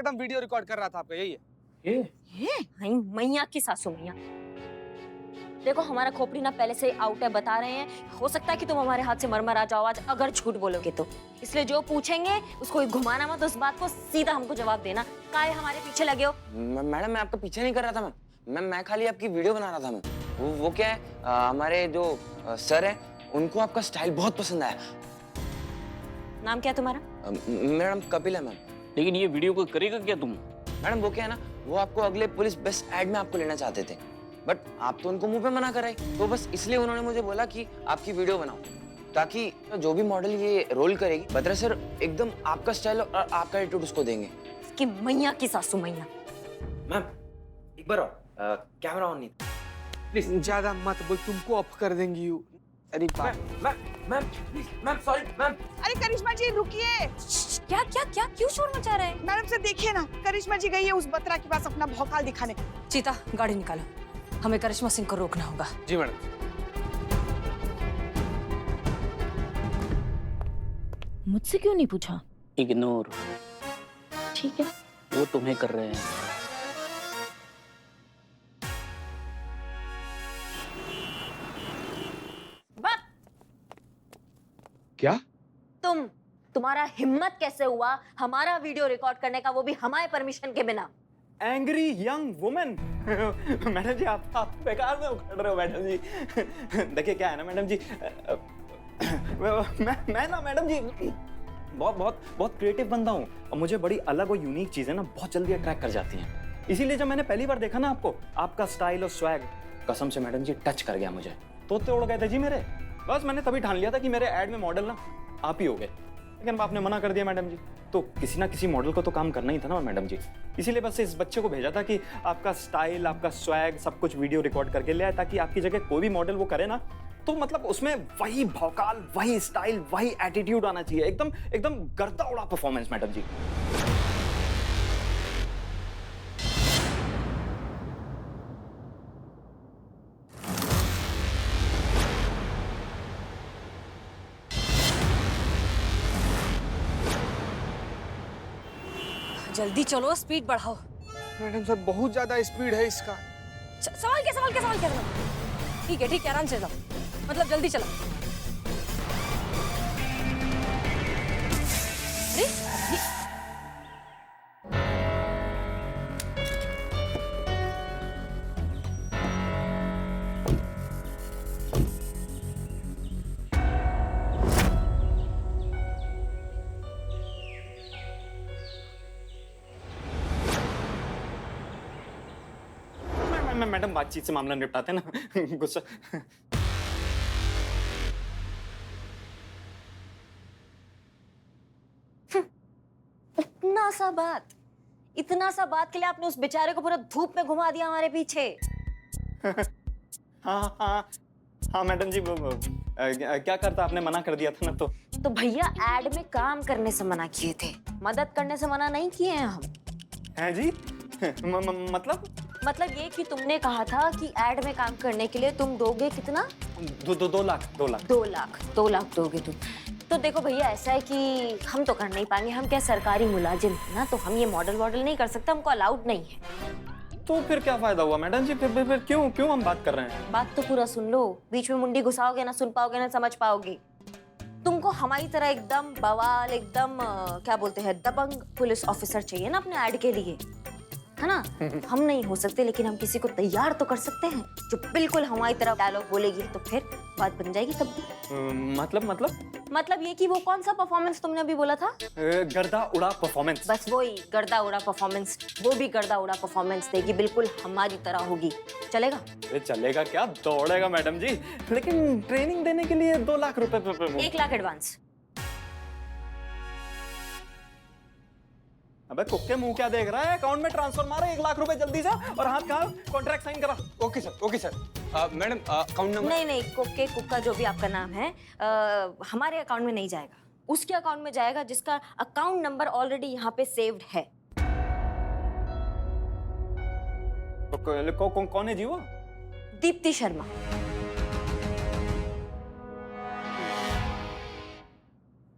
एकदम video record कर रहा था आपका, यही है? ये मैया की सासू मैया। देखो हमारा खोपड़ी ना पहले से आउट है, बता रहे हैं। हो सकता है कि तुम हमारे हाथ से मरमर आ जाओ आज, अगर झूठ बोलोगे तो। इसलिए जो पूछेंगे उसको घुमाना मत, उस बात को सीधा हमको जवाब देना। काहे हमारे पीछे लगे हो? मैडम मैं आपका पीछे नहीं कर रहा था मैम। मैं खाली आपकी वीडियो बना रहा था मैम। वो क्या है, हमारे जो सर है उनको आपका स्टाइल बहुत पसंद आया। नाम क्या है तुम्हारा? मैडम कपिल है मैम। लेकिन ये वीडियो को करेगा क्या तुम? मैडम वो क्या है ना, वो आपको अगले पुलिस बेस्ट एड में आपको लेना चाहते थे, बट आप तो उनको मुंह पे मना कराई, तो बस इसलिए उन्होंने मुझे बोला कि आपकी वीडियो बनाओ, ताकि जो भी मॉडल ये रोल करेगी बद्रा सर एकदम आपका स्टाइल और आपका एटीट्यूड उसको देंगे। कि मैया की सासू मैया। मैम एक बार कैमरा ऑन नहीं, प्लीज ज्यादा मत बोल, तुमको ऑफ कर देंगी यू। अरे ma'am please ma'am, sorry ma'am. अरे करिश्मा जी रुकिए। क्या क्या क्या क्यों शोर मचा रहे हैं? मैडम से देखिए ना, करिश्मा जी गई है उस बत्रा के पास अपना भौकाल दिखाने। चीता गाड़ी निकालो, हमें करिश्मा सिंह को रोकना होगा। जी मैडम। मुझसे क्यों नहीं पूछा? इग्नोर। ठीक है। वो तुम्हें कर रहे हैं। क्या? तुम्हारा हिम्मत कैसे हुआ हमारा वीडियो रिकॉर्ड करने का, वो भी हमारे परमिशन के बिना? Angry young women. मैडम जी आप बेकार में उखड़ रहे हो मैडम जी। देखिए क्या है ना मैडम जी, मैं ना मैडम जी बहुत क्रिएटिव बंदा हूँ, और मुझे बड़ी अलग और यूनिक चीजें ना बहुत जल्दी अट्रैक्ट कर जाती हैं। इसीलिए जब मैंने पहली बार देखा ना आपका स्टाइल और स्वैग, कसम से मैडम जी टच कर गया मुझे। तोते उड़ गए थे जी मेरे। बस मैंने तभी ठान लिया था कि मेरे एड में मॉडल ना आप ही हो गए, लेकिन आपने मना कर दिया मैडम जी। तो किसी ना किसी मॉडल को तो काम करना ही था ना मैडम जी, इसीलिए बस इस बच्चे को भेजा था कि आपका स्टाइल, आपका स्वैग सब कुछ वीडियो रिकॉर्ड करके ले आए, ताकि आपकी जगह कोई भी मॉडल वो करे ना तो मतलब उसमें वही भौकाल, वही स्टाइल, वही एटीट्यूड आना चाहिए। एकदम गर्दा उड़ा परफॉर्मेंस मैडम जी। जल्दी चलो, स्पीड बढ़ाओ। मैडम सर बहुत ज्यादा स्पीड है इसका। सवाल क्या? ठीक है आराम से जाओ, मतलब जल्दी चलो। अरे मैडम बातचीत से मामला निपटाते ना। गुस्सा। इतना सा बात के लिए आपने उस बेचारे को पूरा धूप में घुमा दिया हमारे पीछे। हाँ मैडम जी, क्या करता, आपने मना कर दिया था ना। तो भैया एड में काम करने से मना किए थे, मदद करने से मना नहीं किए हैं हम। हैं जी? मतलब ये कि तुमने कहा था कि एड में काम करने के लिए तुम दोगे कितना? 2 लाख। 2 लाख दोगे तुम? तो देखो भैया, ऐसा है कि हम तो कर नहीं पाएंगे, हम क्या सरकारी मुलाजिम है ना, तो हम ये मॉडल नहीं कर सकते, हमको अलाउड नहीं है। तो फिर क्या फायदा हुआ मैडम जी? फिर क्यों हम बात कर रहे हैं? बात तो पूरा सुन लो, बीच में मुंडी घुसाओगे ना सुन पाओगे ना समझ पाओगे। तुमको हमारी तरह एकदम बवाल, एकदम क्या बोलते हैं, दबंग पुलिस ऑफिसर चाहिए ना अपने ऐड के लिए, है ना? हम नहीं हो सकते, लेकिन हम किसी को तैयार तो कर सकते हैं जो बिल्कुल हमारी तरह डायलॉग बोलेगी, तो फिर बात बन जाएगी तब भी। मतलब ये कि वो कौन सा परफॉर्मेंस तुमने अभी बोला था? गर्दा उड़ा परफॉर्मेंस। बस वही गर्दा उड़ा परफॉर्मेंस, वो भी गर्दा उड़ा परफॉर्मेंस देगी, बिल्कुल हमारी तरह होगी। चलेगा? चलेगा क्या, दौड़ेगा मैडम जी। लेकिन ट्रेनिंग देने के लिए 2 लाख रुपए। 1 लाख एडवांस। अबे कुक्के मुंह क्या देख रहा है? अकाउंट में ट्रांसफर मारा 1 लाख रुपए जल्दी से, और हाथ कहाँ, कॉन्ट्रैक्ट साइन करा। Okay sir. Madam account number? नहीं, कुक्के कुक्का जो भी आपका नाम है, हमारे अकाउंट में नहीं जाएगा, उसके अकाउंट में जाएगा जिसका अकाउंट नंबर ऑलरेडी यहाँ पे सेव्ड है। कौन है जी वो? दीप्ति शर्मा।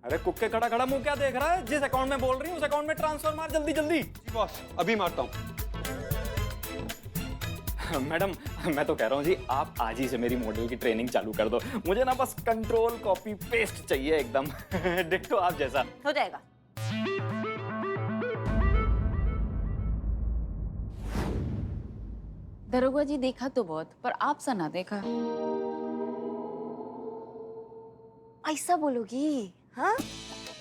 अरे कुक्के खड़ा खड़ा मुंह क्या देख रहा है? जिस अकाउंट में बोल रही हूँ उस अकाउंट में ट्रांसफर मार जल्दी जल्दी। जी बॉस, अभी मारता हूँ। मैडम मैं तो कह रहा हूँ जी, आप आज ही से मेरी मॉडल की ट्रेनिंग चालू कर दो। मुझे ना बस कंट्रोल कॉपी पेस्ट चाहिए एकदम डिट्टो आप जैसा। हो जाएगा। दरोगा जी देखा तो बहुत, पर आप सा ना देखा। ऐसा बोलोगी? हाँ,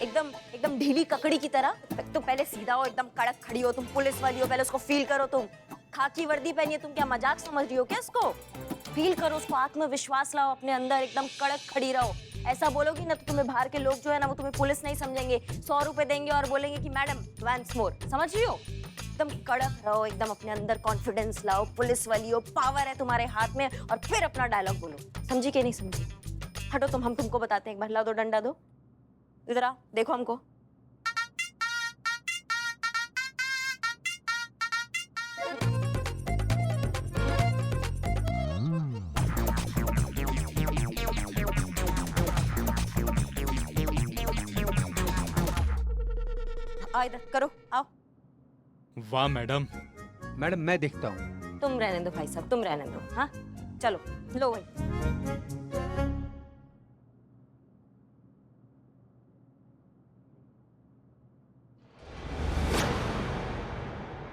एकदम एकदम ढीली ककड़ी की तरह। तो पहले सीधा हो, एकदम कड़क खड़ी हो, तुम पुलिस वाली हो, पहले उसको फील करो। तुम खाकी वर्दी पहनी है, तुम क्या मजाक समझ रही हो क्या इसको? फील करो उसको, आत्मविश्वास लाओ अपने अंदर, एकदम कड़क खड़ी रहो। ऐसा बोलोगी ना तो तुम्हें बाहर के लोग जो है ना वो तुम्हें पुलिस नहीं समझेंगे, 100 रुपए देंगे और बोलेंगे कि मैडम वंस मोर। समझ रही हो? एकदम कड़क रहो, एकदम अपने अंदर कॉन्फिडेंस लाओ, पुलिस वाली हो, पावर है तुम्हारे हाथ में, और फिर अपना डायलॉग बोलो। समझी कि नहीं समझी? हटो तुम, हम तुमको बताते हैं। एक बार ला दो डंडा, दो इधर आओ, देखो हमको। आओ इधर करो, आओ। वाह मैडम। मैडम मैं देखता हूँ। तुम रहने दो भाई साहब, तुम रहने दो। हाँ चलो, लो भाई।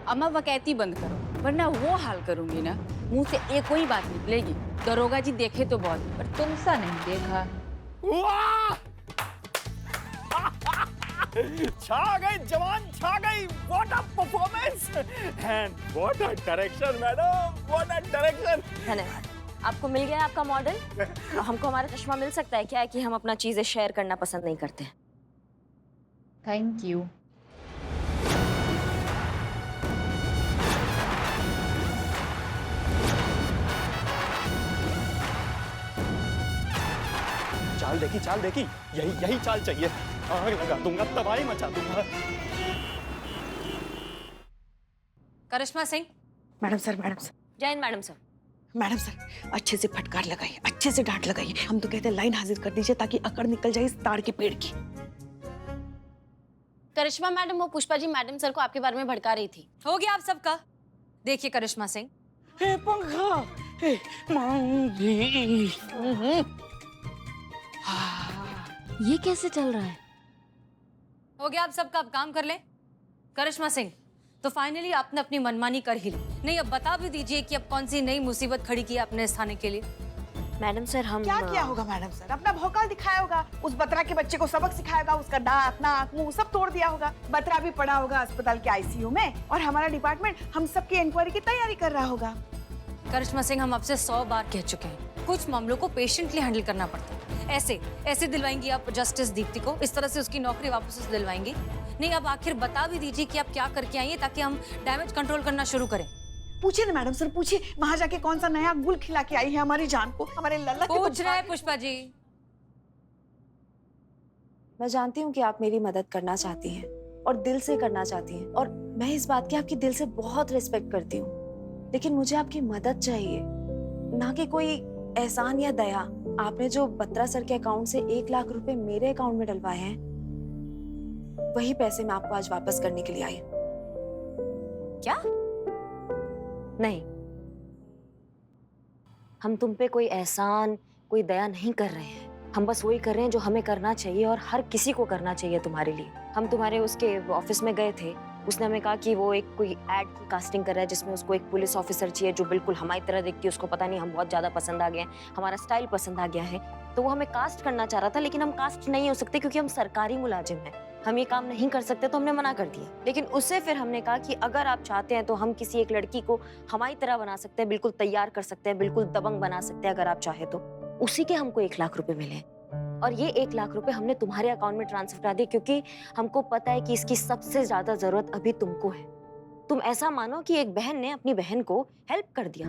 अम्मा वकैती बंद करो, वरना वो हाल करूंगी ना, मुंह से एक कोई बात निकलेगी। दरोगा जी देखे तो बहुत, पर तुम सा नहीं देखा। वाह! छा गई जवान, छा गई। What a performance and what a direction madam, what a direction. धन्यवाद। आपको मिल गया आपका मॉडल। हमको हमारा चश्मा मिल सकता है क्या? है कि हम अपना चीजें शेयर करना पसंद नहीं करते। Thank you. चाल देखी, यही चाल चाहिए। आग लगा दूंगा, तबाही मचा दूंगा। Karishma Singh. Madam sir, madam sir, जय हिंद मैडम सर। मैडम सर, अच्छे से फटकार लगाइए, अच्छे से डांट लगाइए। हम तो कहते हैं लाइन हाजिर कर दीजिए ताकि अकड़ निकल जाए इस ताड़ के पेड़ की। करिश्मा मैडम, वो पुष्पा जी मैडम सर को आपके बारे में भड़का रही थी। हो गया आप सबका। देखिए करिश्मा सिंह, हे पंखा, हे मांगी। ये कैसे चल रहा है? हो गया आप सबका, अब काम कर ले। करिश्मा सिंह, तो फाइनली आपने अपनी मनमानी कर ही ली। नहीं, अब बता भी दीजिए कि अब कौन सी नई मुसीबत खड़ी की आपने इस थाने के लिए। मैडम सर हम क्या किया होगा मैडम सर? अपना भौकाल दिखाया होगा, उस बतरा के बच्चे को सबक सिखाया होगा, उसका दांत नाक मुंह सब तोड़ दिया होगा। बतरा भी पड़ा होगा अस्पताल के आईसीयू में, और हमारा डिपार्टमेंट हम सबकी इंक्वायरी की तैयारी कर रहा होगा। करिश्मा सिंह, हम आपसे 100 बार कह चुके हैं, कुछ मामलों को पेशेंटली हैंडल करना पड़ता है। ऐसे दिलवाएंगी आप जस्टिस दीप्ति को? इस तरह से उसकी नौकरी वापस से दिलवाएंगी? नहीं, अब आखिर बता भी दीजिए कि आप क्या करके आई हैं ताकि हम डैमेज कंट्रोल करना शुरू करें। पूछिए ना मैडम सर, पूछिए वहाँ जाके कौन सा नया गुल खिला के आई है हमारी जान को, हमारे लल्ला के। पूछ रहे हैं पुष्पा जी। मैं जानती हूँ कि आप मेरी मदद करना चाहती हैं और दिल से करना चाहती हैं, और मैं इस बात की आपकी दिल से बहुत रिस्पेक्ट करती हूँ। लेकिन मुझे आपकी मदद चाहिए, ना कि कोई एहसान या दया। आपने जो बत्रा सर के अकाउंट से 1 लाख रुपए मेरे अकाउंट में डलवाए हैं, वही पैसे मैं आपको आज वापस करने के लिए आई। क्या? नहीं, हम तुम पे कोई एहसान, कोई दया नहीं कर रहे हैं। हम बस वही कर रहे हैं जो हमें करना चाहिए और हर किसी को करना चाहिए तुम्हारे लिए। हम तुम्हारे उसके ऑफिस में गए थे, उसने हमें कहा कि वो एक कोई एड की कास्टिंग कर रहा है जिसमें उसको एक पुलिस ऑफिसर चाहिए जो बिल्कुल हमारी तरह दिखती है। उसको पता नहीं हम बहुत ज्यादा पसंद आ गए हैं, हमारा स्टाइल पसंद आ गया है, तो वो हमें कास्ट करना चाह रहा था। लेकिन हम कास्ट नहीं हो सकते क्योंकि हम सरकारी मुलाजिम हैं, हम ये काम नहीं कर सकते, तो हमने मना कर दिया। लेकिन उससे फिर हमने कहा कि अगर आप चाहते हैं तो हम किसी एक लड़की को हमारी तरह बना सकते हैं, बिल्कुल तैयार कर सकते हैं, बिल्कुल दबंग बना सकते हैं अगर आप चाहे तो। उसी के हमको 1 लाख रुपए मिले, और ये 1 लाख रुपए हमने तुम्हारे अकाउंट में ट्रांसफर करा दिए क्योंकि हमको पता है कि इसकी सबसे ज्यादा जरूरत अभी तुमको है। तुम ऐसा मानो कि एक बहन ने अपनी बहन को हेल्प कर दिया।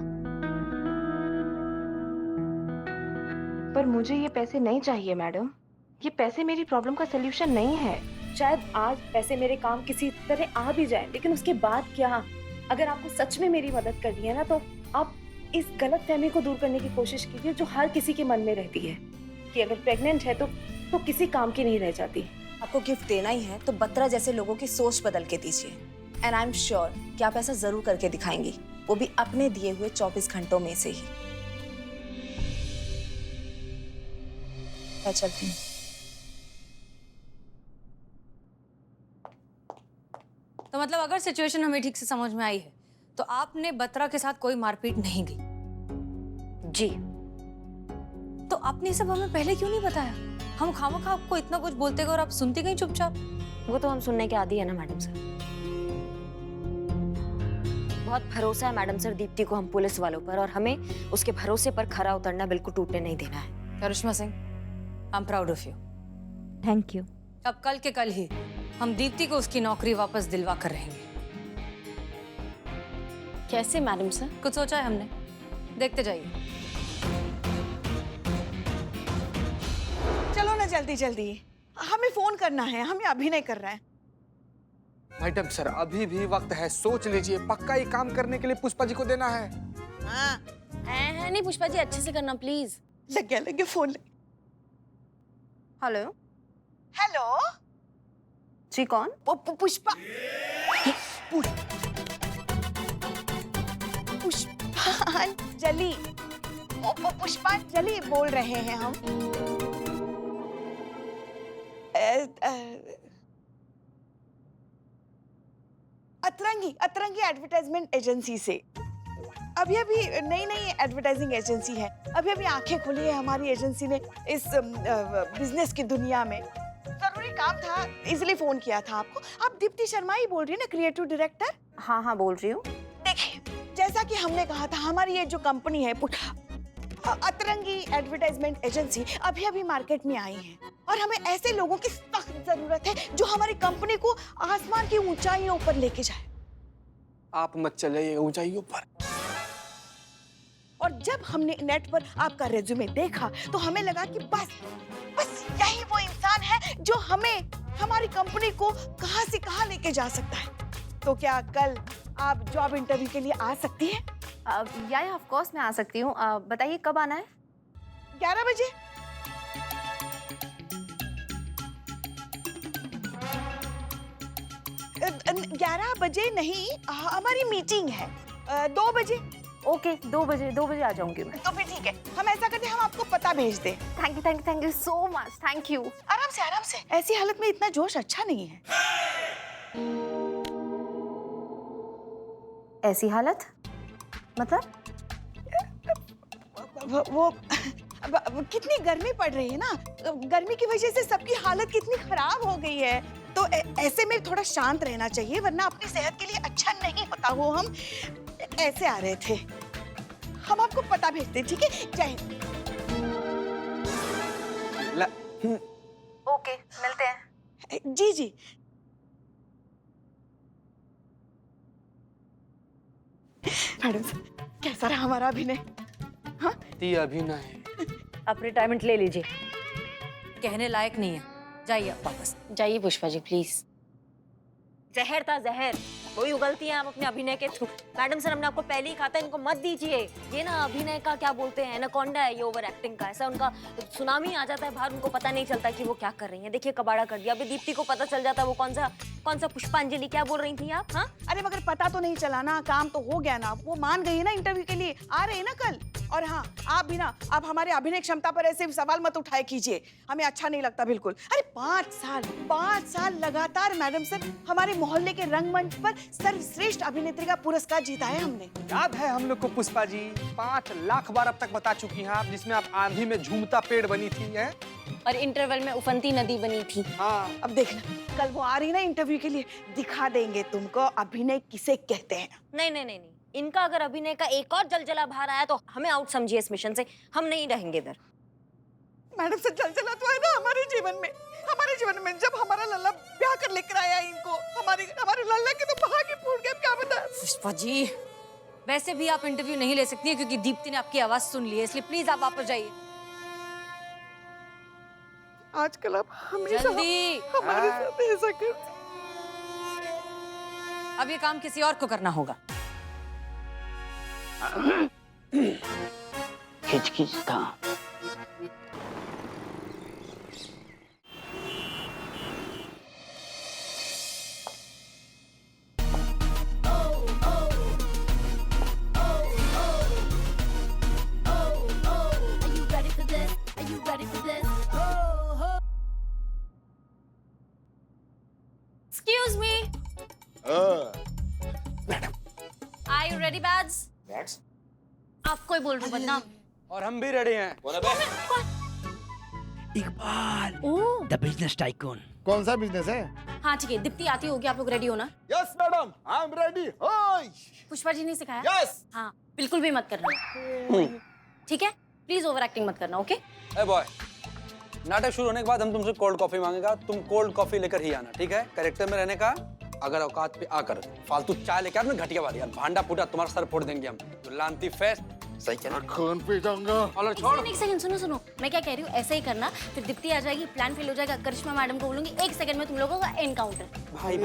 पर मुझे ये पैसे नहीं चाहिए मैडम, ये पैसे मेरी प्रॉब्लम का सलूशन नहीं है। शायद आज पैसे मेरे काम किसी तरह आ भी जाए, लेकिन उसके बाद क्या? अगर आपको सच में मेरी मदद करनी है ना, तो आप इस गलत फहमी को दूर करने की कोशिश कीजिए जो हर किसी के मन में रहती है कि अगर प्रेग्नेंट है तो तो किसी काम की नहीं रह जाती। आपको गिफ्ट देना ही है तो बत्रा जैसे लोगों की सोच बदल के दीजिए। एंड आई एम श्योर कि आप ऐसा जरूर करके दिखाएंगी, वो भी अपने दिए हुए 24 घंटों में से ही। मैं चलती हूँ। तो मतलब अगर सिचुएशन हमें ठीक से समझ में आई है तो आपने बत्रा के साथ कोई मारपीट नहीं की? जी। तो आपने ये सब हमें पहले क्यों नहीं बताया? हम खामखा आपको इतना कुछ बोलते गए और आप सुनते गई चुपचाप। वो तो हम सुनने के आदी है ना मैडम सर। बहुत भरोसा है मैडम सर दीप्ति को हम पुलिस वालों पर, और हमें उसके भरोसे पर खरा उतरना बिल्कुल टूटने नहीं देना है। Karishma Singh, I am proud of you. Thank you. अब कल के कल ही हम दीप्ति को उसकी नौकरी वापस दिलवा कर रहेंगे। कैसे मैडम सर? कुछ सोचा है हमने, देखते जाइए। चलो ना जल्दी जल्दी, हमें फोन करना है, हम ये अभिनय कर रहे हैं। मैडम सर अभी भी वक्त है, सोच लीजिए। पक्का ये काम करने के लिए पुष्पा जी को देना है। हाँ है नहीं पुष्पा जी, अच्छे से करना प्लीज। लगे फोन। हेलो। हेलो जी कौन? पुष्पा। पुष्पांजलि। पुष्पांजलि बोल रहे हैं हम। अतरंगी एडवर्टाइजमेंट एजेंसी से। अभी नई एडवर्टाइजिंग एजेंसी है। अभी आंखें खोली है हमारी एजेंसी ने इस बिजनेस की दुनिया में। जरूरी काम था इसलिए फोन किया था आपको। आप दीप्ति शर्मा ही बोल रही है ना, क्रिएटिव डायरेक्टर? हाँ हाँ बोल रही हूँ। देखिए, जैसा कि हमने कहा था, हमारी ये जो कंपनी है अतरंगी एडवर्टाइजमेंट एजेंसी अभी मार्केट में आई है, और हमें ऐसे लोगों की सख्त जरूरत है जो हमारी कंपनी को आसमान की ऊंचाइयों पर लेके जाए। आप मत चलिए ऊंचाइयों पर। और जब हमने नेट पर आपका रेज्यूमे देखा तो हमें लगा कि बस यही वो इंसान है जो हमें हमारी कंपनी को कहां से कहां लेके जा सकता है। तो क्या कल आप जॉब इंटरव्यू के लिए आ सकती हैं? या ऑफ कोर्स मैं आ सकती हूँ। बताइए कब आना है? 11 बजे। अ, 11 बजे नहीं, हमारी मीटिंग है 2 बजे। ओके 2 बजे आ जाऊंगी मैं। तो फिर ठीक है, हम ऐसा करते हैं, हम आपको पता भेज दें। Thank you so much. Thank you. आराम से। ऐसी हालत में इतना जोश अच्छा नहीं है। ऐसी हालत मतलब? वो कितनी गर्मी पड़ रही है ना, गर्मी की वजह से सबकी हालत कितनी खराब हो गई है। तो ऐसे में थोड़ा शांत रहना चाहिए, वरना अपनी सेहत के लिए अच्छा नहीं होता। वो हम ऐसे आ रहे थे, हम आपको पता भेजते, ठीक है? जय हिंद। ओके मिलते हैं। जी। मैडम कैसा रहा हमारा अभिनय? हाँ अभिनय अब रिटायरमेंट ले लीजिए। कहने लायक नहीं है, जाइए आप वापस। जाइए पुष्पा जी प्लीज। जहर था जहर, वही उगलती हैं आप अपने अभिनय के थ्रू। मैडम सर हमने आपको पहले ही कहा था इनको मत दीजिए। ये ना अभिनय का क्या बोलते हैं, एनाकोंडा है ये ओवर एक्टिंग का। ऐसा उनका सुनामी आ जाता है बाहर, उनको पता नहीं चलता कि वो क्या कर रही हैं। देखिए कबाड़ा कर दिया। अभी दीप्ति को पता चल जाता है वो कौन सा पुष्पांजलि क्या बोल रही थी आप? हाँ अरे मगर पता तो नहीं चला ना, काम तो हो गया ना। वो मान गई है ना, इंटरव्यू के लिए आ रहे हैं ना कल। और हाँ आप भी ना, आप हमारे अभिनय क्षमता पर ऐसे सवाल मत उठाए कीजिए, हमें अच्छा नहीं लगता बिल्कुल। अरे 5 साल लगातार मैडम सर हमारे मोहल्ले के रंगमंच पर सर्वश्रेष्ठ अभिनेत्री का पुरस्कार जीता है हमने। याद है हम लोग को पुष्पा जी? 5 लाख बार अब तक बता चुकी हैं आप, जिसमें आप आंधी में झूमता पेड़ बनी थी है, और इंटरवल में उफनती नदी बनी थी। हाँ अब देखना, कल वो आ रही ना इंटरव्यू के लिए, दिखा देंगे तुमको अभिनय किसे कहते हैं। नहीं, इनका अगर अभिनय का एक और जलजला बाहर आया तो हमें आउट समझिए इस मिशन से। हम नहीं रहेंगे इधर। मैडम से जलजला तो है ना हमारे जीवन में। जब हमारा लल्ला ब्याह कर लेकर आया इनको, हमारे लल्ला के तो भाग्य फूट गया, क्या बता। पुष्पा जी वैसे भी आप इंटरव्यू नहीं ले सकती हैं क्योंकि दीप्ति ने आपकी आवाज सुन ली है, इसलिए प्लीज आप वापस जाइए। आजकल आप हमेशा जल्दी। हमारे साथ ऐसा कर। अब ये काम किसी और को करना होगा। खिचखिच था। Are you ready, Bads? That's आपको ही बोल रही हूँ बदनाम। और हम भी रेडी हैं। इकबाल ओह, द बिजनेस टाइकून। कौन सा बिजनेस है? हाँ ठीक है, दीप्ति आती होगी, आप लोग रेडी हो ना? Yes madam, I am ready. Hi Pushpa ji ने सिखाया? यस। हाँ, बिल्कुल भी मत करना। ठीक है? प्लीज ओवर एक्टिंग मत करना, ओके? ए बॉय, नाटक शुरू होने के बाद हम तुमसे कोल्ड कॉफी मांगेगा, तुम कोल्ड कॉफी लेकर ही आना, ठीक है? कैरेक्टर में रहने का, अगर औकात पे आकर फालतू चाय लेकर आना, घटिया वाली यार, भांडा फूटा तुम्हारा सर फोड़ देंगे हम। लांती फेस्ट, सही कहना। खून पी जाऊंगा। और छोड़। एक सेकंड, सुनो, मैं क्या कह रही हूँ, ऐसे ही करना, फिर दीप्ति आ जाएगी, प्लान फेल हो जाएगा, करिश्मा मैडम को बोलूंगी, 1 सेकंड में तुम लोगों का एनकाउंटर। भाई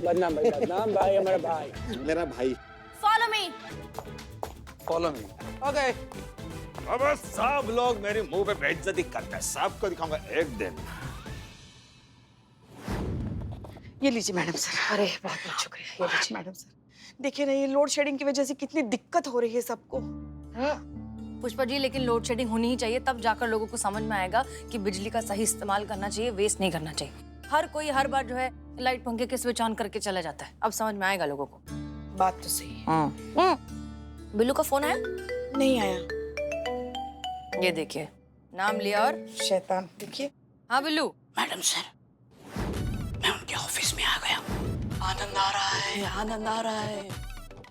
बदनाम भाई, हमारा भाई, मेरा भाई। Follow me. Follow me. Okay. अब सब लोग मेरे मुंह पे बेइज्जती करते हैं, सबको दिखाऊंगा एक दिन। ये लीजिए मैडम सर। अरे बहुत बहुत शुक्रिया। ये लीजिए मैडम सर। देखिए ना, ये लोड शेडिंग की वजह से कितनी दिक्कत हो रही है सबको। पुष्पा जी, लेकिन लोड शेडिंग होनी ही चाहिए, तब जाकर लोगों को समझ में आएगा कि बिजली का सही इस्तेमाल करना चाहिए, वेस्ट नहीं करना चाहिए। हर कोई हर बार जो है लाइट पंखे के स्विच ऑन करके चला जाता है, अब समझ में आएगा लोगों को। बात तो सही है। बिल्लू का फोन आया? नहीं आया। ये देखिए, नाम लिया और शैतान। देखिए। हाँ बिल्लू। मैडम सर, मैं उनके ऑफिस में आ गया। आनंद आ रहा है, आनंद आ रहा है।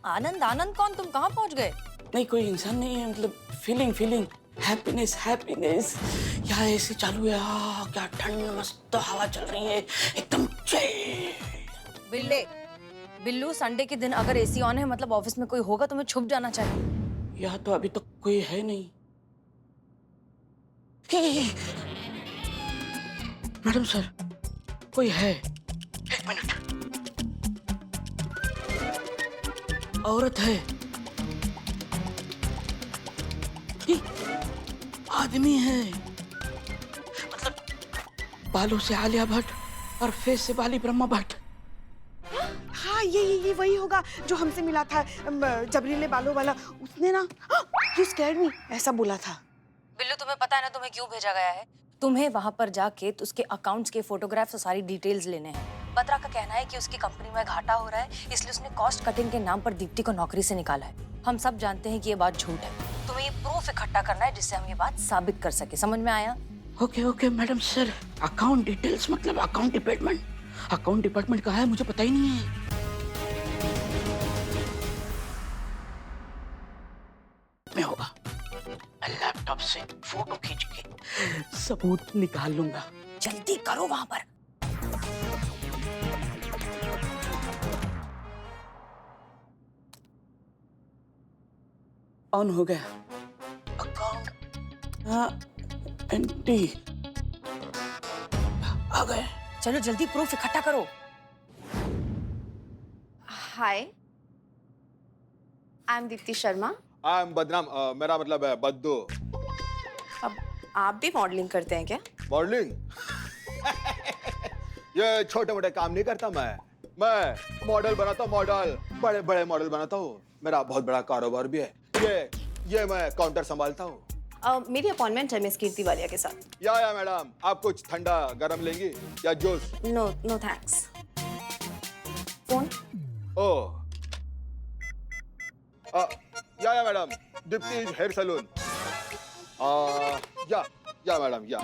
आनंद? आनंद कौन? तुम कहाँ पहुँच गए? नहीं, कोई इंसान नहीं है, मतलब फीलिंग हैप्पीनेस। यहाँ एसी चालू है, क्या ठंड, मस्त हवा चल रही है, एकदम चिल। बिल्लू, संडे के दिन अगर एसी ऑन है मतलब ऑफिस में कोई होगा, तुम्हें छुप जाना चाहिए। यहाँ तो अभी तक कोई है नहीं। मैडम सर, कोई है। 1 मिनट। औरत है, आदमी है, मतलब बालों से आलिया भट्ट और फेस से बाली ब्रह्मा भट्ट। हाँ, ये वही होगा जो हमसे मिला था, जबरीले बालों वाला। उसने ना यू स्कैर्ड मी ऐसा बोला था। बिल्लू, तुम्हें पता है ना तुम्हें क्यों भेजा गया है? तुम्हें वहां पर जाके तो उसके अकाउंट्स के फोटोग्राफ्स और सारी डिटेल्स लेने हैं। बत्रा का कहना है कि उसकी कंपनी में घाटा हो रहा है, इसलिए उसने कॉस्ट कटिंग के नाम पर दीप्ति को नौकरी से निकाला है। हम सब जानते हैं कि ये बात झूठ है। तुम्हें ये प्रूफ इकट्ठा करना है जिससे हम ये बात साबित कर सके। समझ में आया? Okay madam sir. Account details मतलब अकाउंट डिपार्टमेंट। अकाउंट डिपार्टमेंट कहाँ है मुझे पता ही नहीं है। में होगा, मैं लैपटॉप से फोटो खींच के सबूत निकाल लूंगा। जल्दी करो वहां पर। ऑन हो गया अकाउंट। हाँ, एंटी आ गए। चलो जल्दी प्रूफ इकट्ठा करो। Hi, I am Deepti Sharma. I am बदनाम, मेरा मतलब है बद्दू। अब आप भी मॉडलिंग करते हैं क्या? मॉडलिंग? ये छोटे मोटे काम नहीं करता मैं मॉडल बनाता हूँ, मॉडल, बड़े बड़े मॉडल बनाता हूँ। मेरा बहुत बड़ा कारोबार भी है। ये मैं काउंटर संभालता हूँ। मेरी अपॉइंटमेंट है मिस कीर्ति वालिया के साथ। या मैडम, आप कुछ ठंडा गरम लेंगी या juice? No thanks. Phone? Oh, yeah madam, Deepti hair salon. Yeah madam, या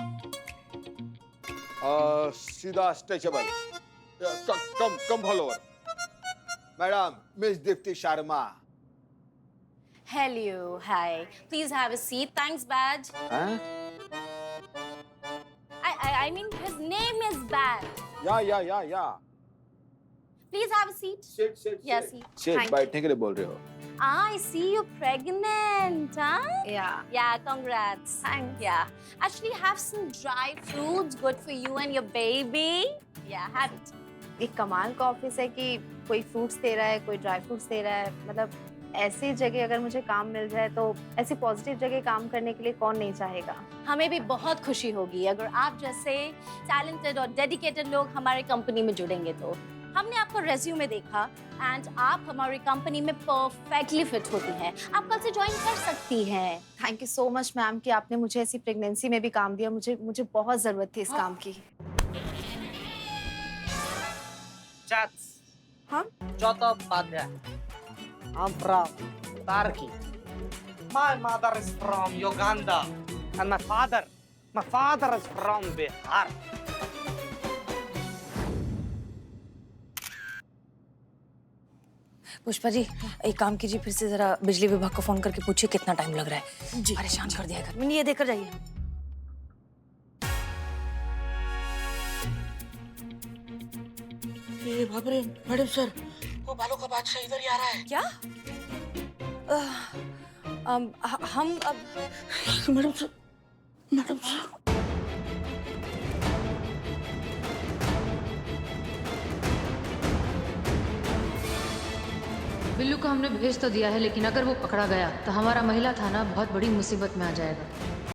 सीधा stretchable, come follower. Madam, miss Deepti Sharma. Hello, hi. Please have a seat. Thanks, Badge. I mean, his name is Badge. या Please have a seat. Sit. Yeah, seat. Sit, बैठने के लिए बोल रहे हो? I see you're pregnant, huh? Yeah, congrats. Thanks. Yeah. Actually, have some dry fruits, good for you and your baby. Yeah, have it. एक कमाल का office है कि कोई फ्रूट्स दे रहा है, कोई ड्राई फ्रूट्स दे रहा है। मतलब ऐसी जगह अगर मुझे काम मिल जाए तो ऐसी पॉजिटिव जगह काम करने के लिए कौन नहीं चाहेगा। हमें भी बहुत खुशी होगी अगर आप जैसे टैलेंटेड और डेडिकेटेड लोग हमारे कंपनी में जुड़ेंगे तो। हमने आपका रेज्यूमे देखा एंड आप हमारी कंपनी में परफेक्टली फिट होती हैं। आप कल से ज्वाइन कर सकती हैं। Thank you so much ma'am कि आपने मुझे ऐसी प्रेगनेंसी में भी काम दिया। मुझे बहुत जरूरत थी इस काम की। हाँ? चौथा Upadhyay I'm from Turkey. My mother is from Uganda. And my father is from Bihar. Pushpa ji एक काम कीजिए, फिर से जरा बिजली विभाग को फोन करके पूछिए कितना टाइम लग रहा है। जी परेशान कर दिया घर में। ये देकर जाइए। ये बाप रे मैडम सर, वो बालों का बादशाह इधर ही आ रहा है। क्या? हम अब madam sir, madam sir. Billu को हमने भेज तो दिया है, लेकिन अगर वो पकड़ा गया तो हमारा महिला थाना बहुत बड़ी मुसीबत में आ जाएगा।